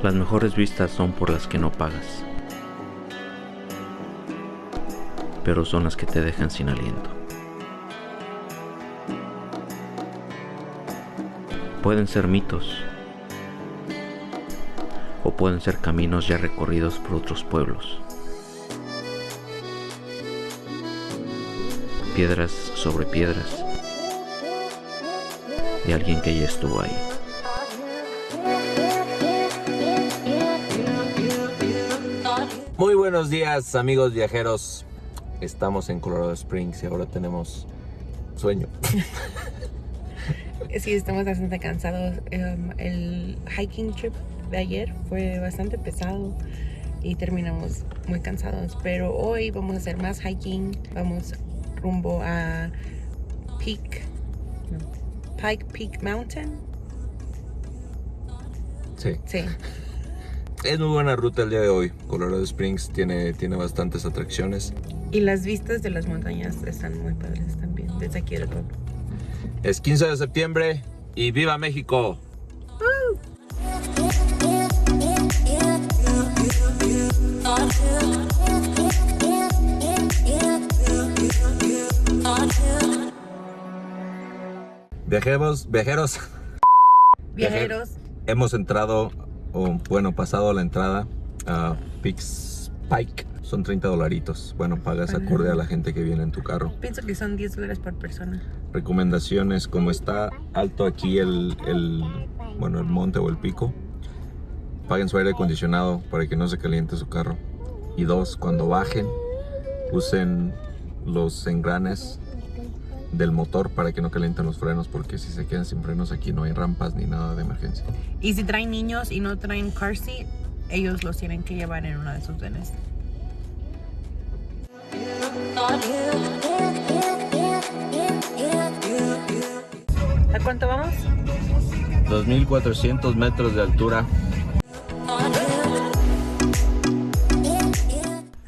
Las mejores vistas son por las que no pagas, pero son las que te dejan sin aliento. Pueden ser mitos, o pueden ser caminos ya recorridos por otros pueblos. Piedras sobre piedras de alguien que ya estuvo ahí. Muy buenos días, amigos viajeros. Estamos en Colorado Springs y ahora tenemos sueño. Sí, estamos bastante cansados. El hiking trip de ayer fue bastante pesado y terminamos muy cansados. Pero hoy vamos a hacer más hiking. Vamos rumbo a Pike Peak Mountain. Sí. Sí. Es muy buena ruta el día de hoy. Colorado Springs tiene bastantes atracciones. Y las vistas de las montañas están muy padres también, desde aquí del pueblo. Es 15 de septiembre y ¡viva México! Viajeros. Hemos entrado, pasado la entrada a Pike. Son $30. Bueno, pagas acorde a la gente que viene en tu carro. Pienso que son $10 por persona. Recomendaciones: como está alto aquí el monte o el pico, paguen su aire acondicionado para que no se caliente su carro. Y dos, cuando bajen, usen los engranes del motor para que no calienten los frenos, porque si se quedan sin frenos aquí no hay rampas ni nada de emergencia. Y si traen niños y no traen car seat, ellos los tienen que llevar en una de sus venes. ¿A cuánto vamos? 2,400 metros de altura.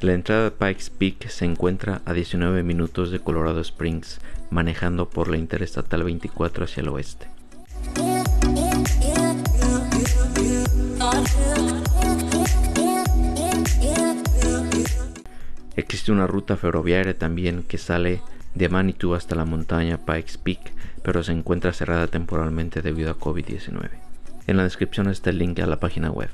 La entrada de Pikes Peak se encuentra a 19 minutos de Colorado Springs, manejando por la Interestatal 24 hacia el oeste. Existe una ruta ferroviaria también que sale de Manitou hasta la montaña Pikes Peak, pero se encuentra cerrada temporalmente debido a COVID-19. En la descripción está el link a la página web.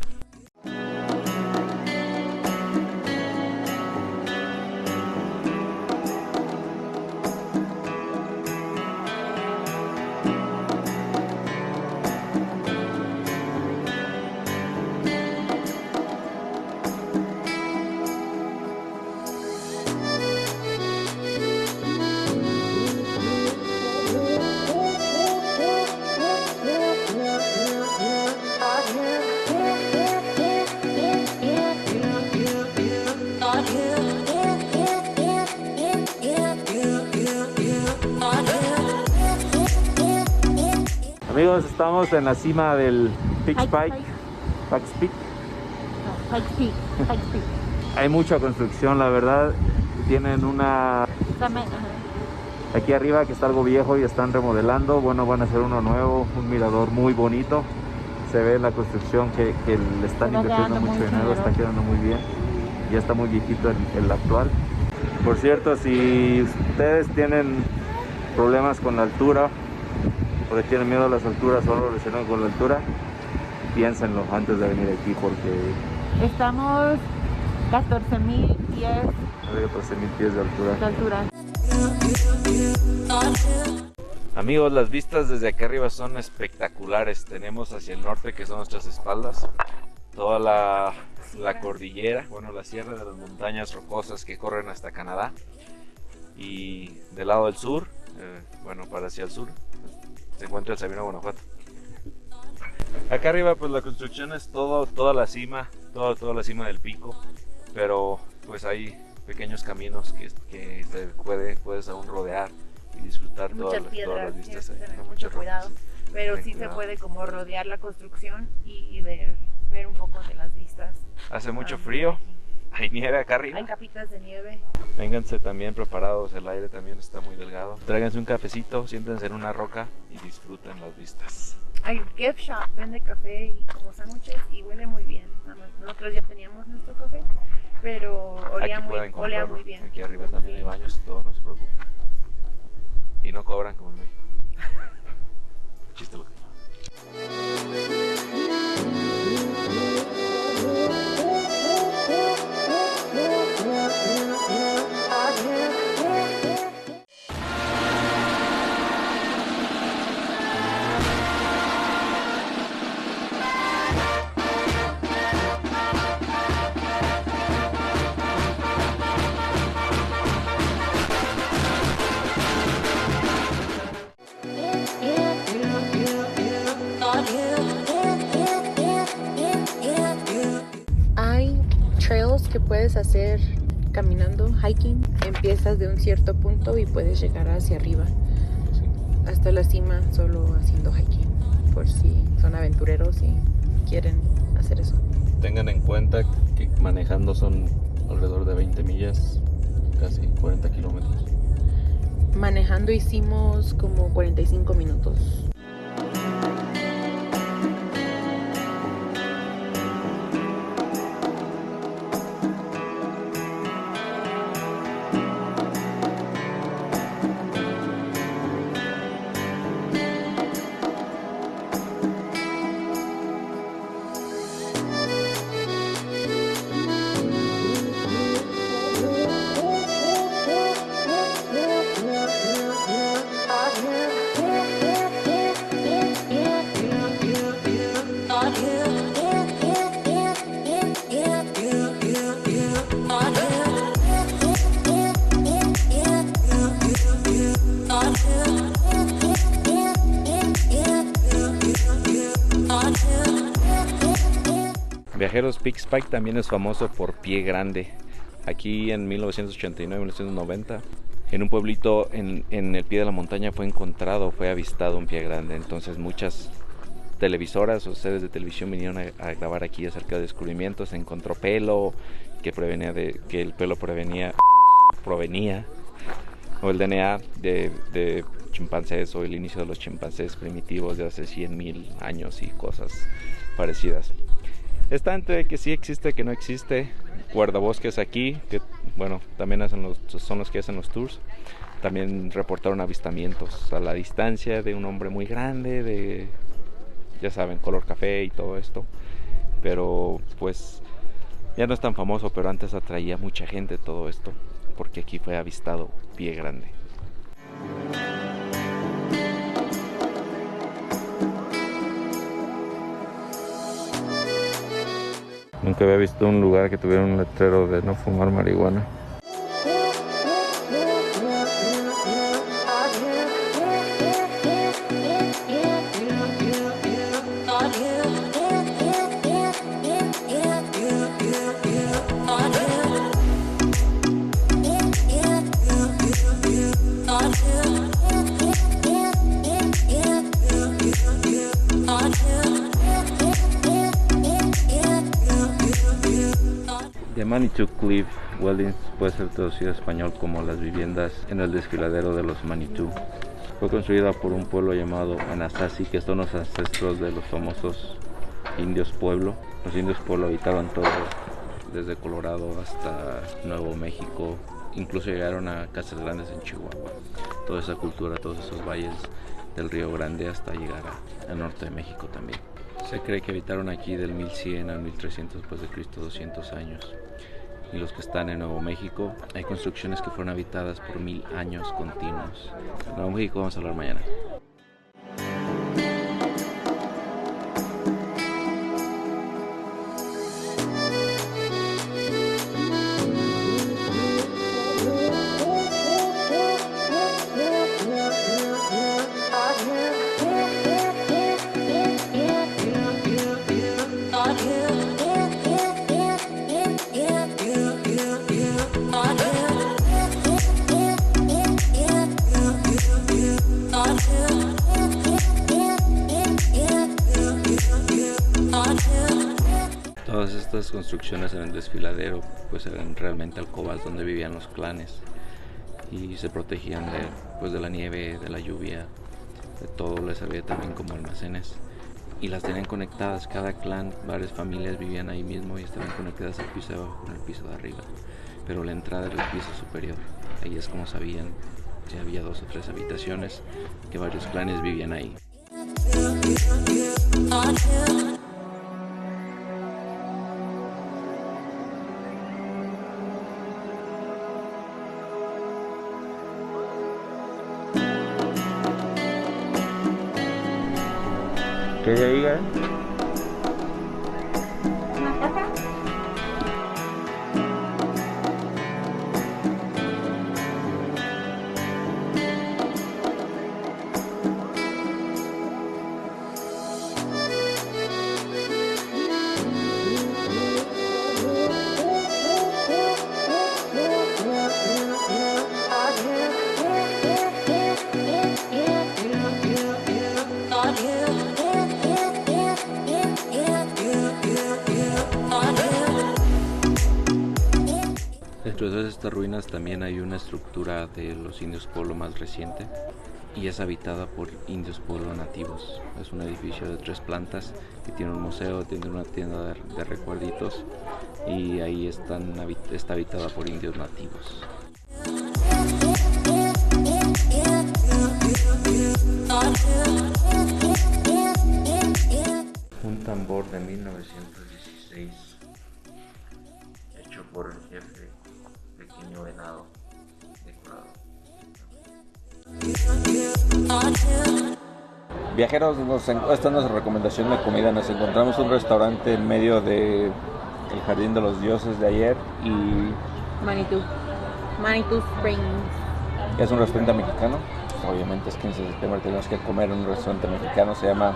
Amigos, estamos en la cima del Pikes Peak. Hay mucha construcción, la verdad. Tienen una... Aquí arriba que está algo viejo y están remodelando. Bueno, van a hacer uno nuevo, un mirador muy bonito. Se ve la construcción que le están invirtiendo mucho dinero, está quedando muy bien. Ya está muy viejito el actual. Por cierto, si ustedes tienen problemas con la altura, porque tienen miedo a las alturas o lo relacionado con la altura, piénsenlo antes de venir aquí, porque estamos 14,000 pies 14,000 pies de altura. de altura. Amigos, las vistas desde acá arriba son espectaculares. Tenemos hacia el norte, que son nuestras espaldas, toda la cordillera, la sierra de las montañas rocosas que corren hasta Canadá. Y del lado del sur, para hacia el sur, se encuentra el Sabino, Guanajuato. Acá arriba pues la construcción es toda la cima, toda la cima del pico, pero pues hay pequeños caminos que puedes aún rodear y disfrutar todas las vistas. Tener mucho cuidado, pero sí se puede como rodear la construcción y ver un poco de las vistas. Hace mucho frío, hay nieve acá arriba. Hay capitas de nieve. Vénganse también preparados, el aire también está muy delgado. Tráiganse un cafecito, siéntense en una roca y disfruten las vistas. Hay gift shop, vende café y como sándwiches y huele muy bien. Nosotros ya teníamos nuestro café, pero olía muy bien. Aquí arriba también hay baños y todo, no se preocupen. Y no cobran como en México. Chiste local. Hay trails que puedes hacer caminando, hiking. Empiezas de un cierto punto y puedes llegar hacia arriba, hasta la cima, solo haciendo hiking, por si son aventureros y quieren hacer eso. Tengan en cuenta que manejando son alrededor de 20 millas, casi 40 kilómetros. Manejando hicimos como 45 minutos. Viajeros Peak Spike también es famoso por Pie Grande. Aquí en 1989-1990, en un pueblito en el pie de la montaña fue avistado un pie grande. Entonces muchas televisoras o sedes de televisión vinieron a grabar aquí acerca de descubrimientos. Se encontró pelo que el pelo provenía o el DNA de chimpancés o el inicio de los chimpancés primitivos de hace 100,000 años y cosas parecidas. Está entre que sí existe, que no existe. Guardabosques aquí, que bueno, también son los que hacen los tours. También reportaron avistamientos a la distancia de un hombre muy grande, de, ya saben, color café y todo esto. Pero pues ya no es tan famoso, pero antes atraía mucha gente todo esto, porque aquí fue avistado Pie Grande. Nunca había visto un lugar que tuviera un letrero de no fumar marihuana. The Manitou Cliff Dwellings puede ser traducido a español como las viviendas en el desfiladero de los Manitou. Fue construida por un pueblo llamado Anasazi, que son los ancestros de los famosos indios pueblo. Los indios pueblo habitaron todo, desde Colorado hasta Nuevo México, incluso llegaron a Casas Grandes en Chihuahua. Toda esa cultura, todos esos valles del Río Grande hasta llegar al norte de México también. Se cree que habitaron aquí del 1100 al 1300 después de Cristo, 200 años. Y los que están en Nuevo México, hay construcciones que fueron habitadas por 1000 años continuos. En Nuevo México vamos a hablar mañana. Todas estas construcciones en el desfiladero pues eran realmente alcobas donde vivían los clanes y se protegían de la nieve, de la lluvia, de todo, les servía también como almacenes. y las tenían conectadas. Cada clan, varias familias vivían ahí mismo y estaban conectadas al piso de abajo con el piso de arriba, pero la entrada era el piso superior. Ahí es como sabían si había 2 o 3 habitaciones, que varios clanes vivían ahí. ¿Qué hay ahí, eh? Dentro de estas ruinas también hay una estructura de los indios pueblo más reciente y es habitada por indios pueblo nativos. Es un edificio de 3 plantas que tiene un museo, tiene una tienda de recuerditos y ahí está habitada por indios nativos. Un tambor de 1916 hecho por el jefe Pequeño Venado decorado. Viajeros, esta es nuestra recomendación de comida. Nos encontramos un restaurante en medio de el Jardín de los Dioses de ayer y Manitou Springs. es un restaurante mexicano. Obviamente es 15 de septiembre, tenemos que comer en un restaurante mexicano, se llama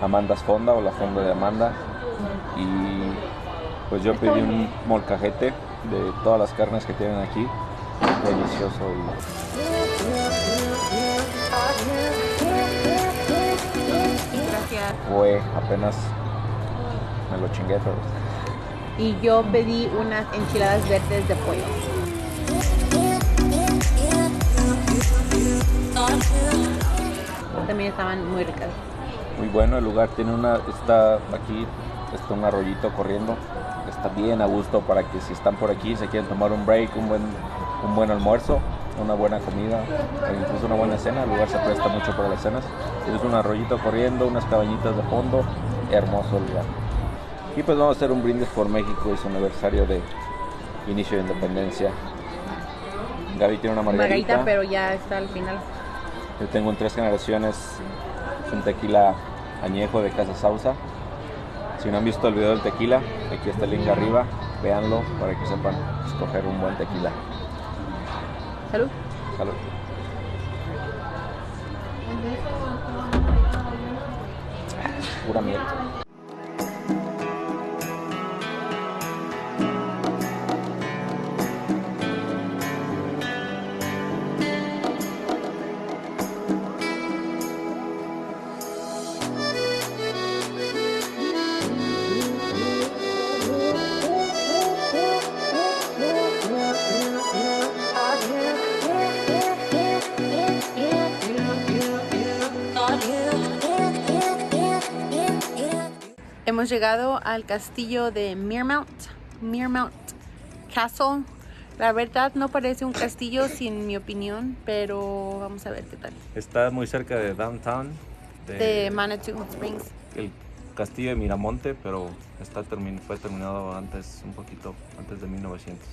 Amanda's Fonda o la Fonda de Amanda. Y pues yo pedí un molcajete de todas las carnes que tienen aquí, delicioso. Gracias. Fue apenas me lo chingué, pero Y yo pedí unas enchiladas verdes de pollo. También estaban muy ricas. muy bueno. El lugar tiene está un arroyito corriendo, está bien a gusto para que si están por aquí, se quieren tomar un break, un buen almuerzo, una buena comida, o incluso una buena cena. El lugar se presta mucho para las cenas. Tienes un arroyito corriendo, unas cabañitas de fondo, hermoso lugar. Y pues vamos a hacer un brindis por México y su aniversario de inicio de independencia. Gaby tiene una margarita, pero ya está al final. Yo tengo un 3 generaciones, es un tequila añejo de Casa Sauza. Si no han visto el video del tequila, aquí está el link arriba, véanlo para que sepan escoger un buen tequila. Salud. Salud. Pura miel. Hemos llegado al castillo de Mirmount Castle. La verdad no parece un castillo, sin mi opinión, pero vamos a ver qué tal. Está muy cerca de downtown. De Manitou Springs. El castillo de Miramonte, pero fue terminado un poquito antes de 1900.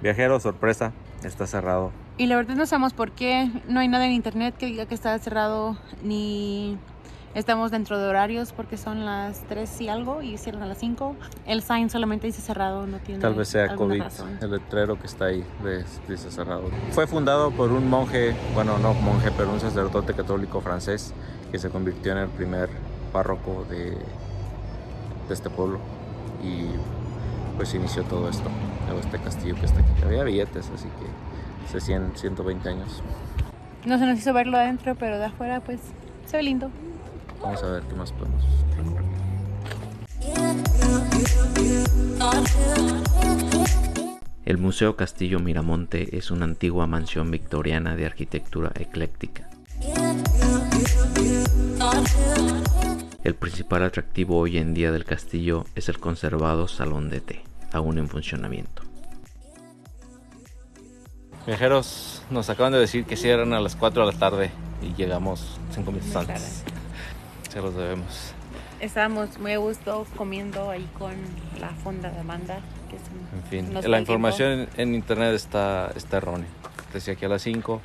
Viajero, sorpresa, está cerrado. Y la verdad no sabemos por qué. No hay nada en internet que diga que está cerrado, ni estamos dentro de horarios, porque son las 3 y algo y cierran a las 5. El sign solamente dice cerrado, no tiene. Tal vez sea alguna COVID, razón. el letrero que está ahí dice cerrado. Fue fundado por un monje, bueno, no monje, pero un sacerdote católico francés que se convirtió en el primer párroco de este pueblo. Y pues inició todo esto, este castillo que está aquí. Había billetes, así que hace 120 años. No se nos hizo verlo adentro, pero de afuera pues se ve lindo. Vamos a ver qué más podemos recorrer. El Museo Castillo Miramonte es una antigua mansión victoriana de arquitectura ecléctica. El principal atractivo hoy en día del castillo es el conservado salón de té, aún en funcionamiento. Viajeros, nos acaban de decir que cierran a las 4 de la tarde y llegamos 5 minutos antes. Se los debemos. Estábamos muy a gusto comiendo ahí con la fonda de Amanda. En fin, la información en internet está errónea. Decía que a las 5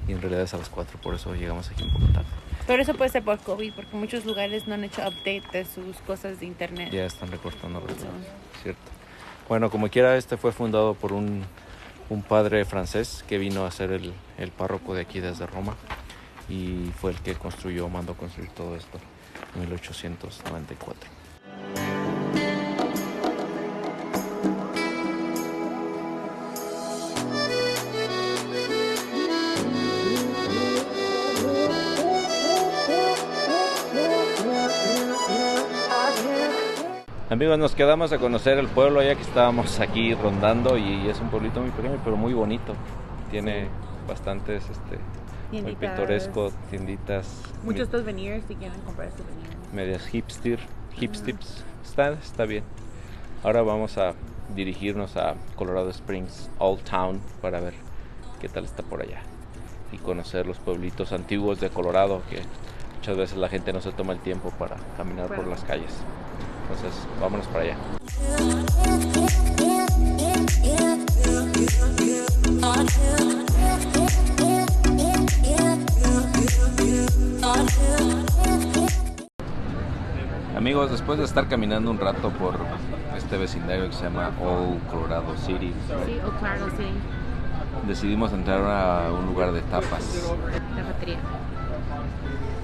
y en realidad es a las 4, por eso llegamos aquí un poco tarde. Pero eso puede ser por COVID, porque muchos lugares no han hecho update de sus cosas de internet. Ya están recortando los cierto. Bueno, como quiera, este fue fundado por un padre francés que vino a ser el párroco de aquí desde Roma y fue el que mandó construir todo esto en 1894. Amigos, nos quedamos a conocer el pueblo ya que estábamos aquí rondando y es un pueblito muy pequeño pero muy bonito. Tiene bastantes, muy pintoresco, tienditas. Muchos souvenirs si quieren comprar souvenirs. Medias hipsters. Está bien. Ahora vamos a dirigirnos a Colorado Springs, Old Town, para ver qué tal está por allá y conocer los pueblitos antiguos de Colorado que muchas veces la gente no se toma el tiempo para caminar por las calles. Entonces, vámonos para allá. Amigos, después de estar caminando un rato por este vecindario que se llama Old Colorado City, Sí, Old Colorado City. decidimos entrar a un lugar de tapas. La batería.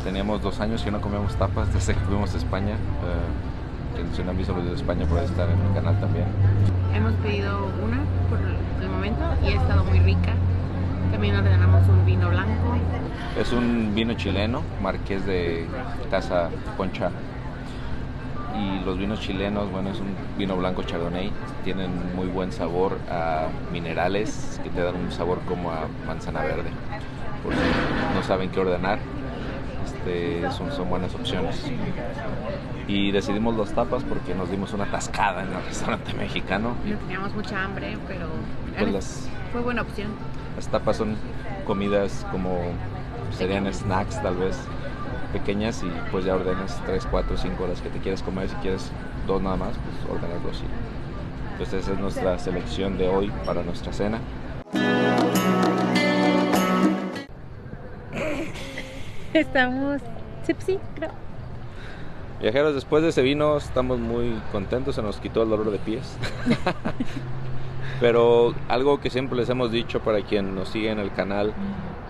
Teníamos 2 años que no comíamos tapas desde que fuimos a España. Si no han visto los de España, puede estar en el canal también. Hemos pedido una por el momento y ha estado muy rica. También ordenamos un vino blanco. Es un vino chileno, Marqués de Casa Concha. Y los vinos chilenos, bueno, es un vino blanco Chardonnay. Tienen muy buen sabor a minerales que te dan un sabor como a manzana verde. Por si no saben qué ordenar, son buenas opciones. Y decidimos las tapas porque nos dimos una atascada en el restaurante mexicano. No teníamos mucha hambre, pero Pues fue buena opción. las tapas son comidas como serían snacks tal vez pequeñas y pues ya ordenas 3, 4, 5 las que te quieres comer. Si quieres 2 nada más, pues ordenas 2 y entonces esa es nuestra selección de hoy para nuestra cena. Estamos tipsy, creo. Viajeros, después de ese vino estamos muy contentos, se nos quitó el dolor de pies. Pero algo que siempre les hemos dicho para quien nos sigue en el canal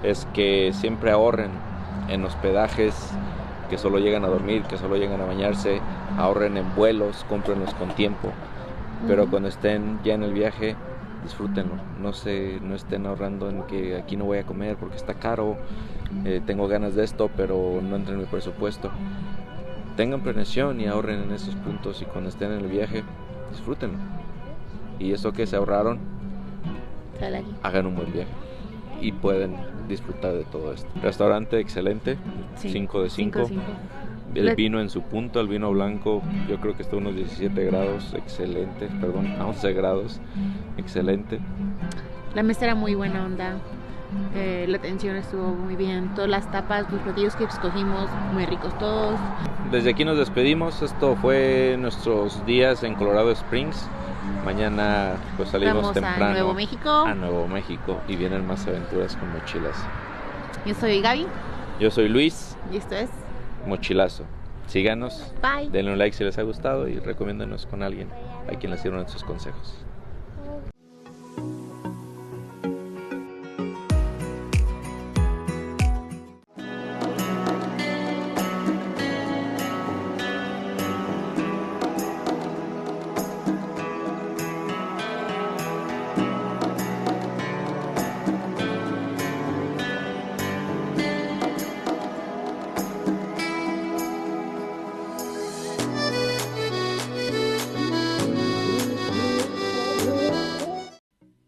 es que siempre ahorren en hospedajes, que solo llegan a dormir, que solo llegan a bañarse, ahorren en vuelos, cómprenlos con tiempo. Pero cuando estén ya en el viaje, disfrútenlo. No estén ahorrando en que aquí no voy a comer porque está caro, tengo ganas de esto, pero no entra en mi presupuesto. Tengan planeación y ahorren en esos puntos y cuando estén en el viaje, disfrútenlo. Y eso que se ahorraron, hagan un buen viaje y pueden disfrutar de todo esto. Restaurante excelente, 5 de 5. El vino en su punto, el vino blanco, yo creo que está a unos 17 grados, excelente, a 11 grados, excelente. La mesa era muy buena onda. La atención estuvo muy bien. Todas las tapas, los platillos que escogimos, muy ricos todos. Desde aquí nos despedimos. Esto fue nuestros días en Colorado Springs. Mañana pues salimos Vamos temprano a Nuevo México y vienen más aventuras con mochilas. Yo soy Gaby. Yo soy Luis. Y esto es Mochilazo. Síganos. Bye. Denle un like si les ha gustado y recomiéndenos con alguien a quien les sirvan sus consejos.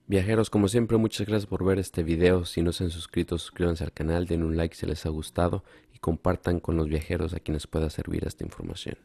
Viajeros, como siempre, muchas gracias por ver este video. Si no se han suscrito, suscríbanse al canal, den un like si les ha gustado y compartan con los viajeros a quienes pueda servir esta información.